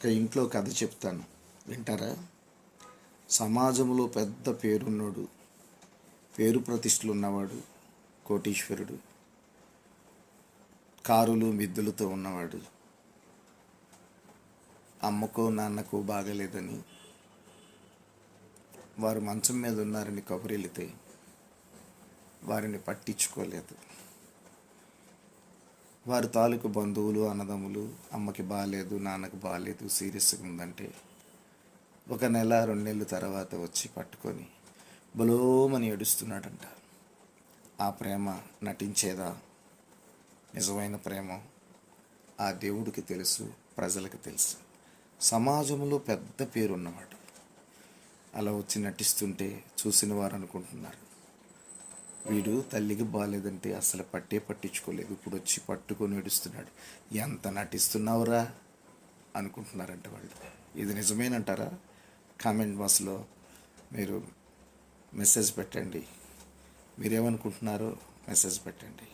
ఒక ఇంట్లో కథ చెప్తాను, వింటారా? సమాజంలో పెద్ద పేరున్నోడు, పేరు ప్రతిష్టలు ఉన్నవాడు, కోటీశ్వరుడు, కారులు మిద్దులతో ఉన్నవాడు, అమ్మకో నాన్నకో బాగలేదని వారు మంచం మీద ఉన్నారని కబురెళితే వారిని పట్టించుకోలేదు. వారి తాలూకు బంధువులు, అన్నదమ్ములు అమ్మకి బాగాలేదు, నాన్నకి బాగాలేదు, సీరియస్గా ఉందంటే 1 నెల 2 నెలల తర్వాత వచ్చి పట్టుకొని బలోమని ఏడుస్తున్నాడంట. ఆ ప్రేమ నటించేదా, నిజమైన ప్రేమ ఆ దేవుడికి తెలుసు, ప్రజలకు తెలుసు. సమాజంలో పెద్ద పేరున్నవాడు అలా వచ్చి నటిస్తుంటే చూసిన వారు అనుకుంటున్నారు, వీడు తల్లికి బాగాలేదంటే అసలు పట్టించుకోలేదు, ఇప్పుడు వచ్చి పట్టుకొని ఏడుస్తున్నాడు, ఎంత నటిస్తున్నావురా అనుకుంటున్నారంట వాళ్ళు. ఇది నిజమేనంటారా? కామెంట్ బాక్స్లో మీరు మెసేజ్ పెట్టండి. మీరేమనుకుంటున్నారో మెసేజ్ పెట్టండి.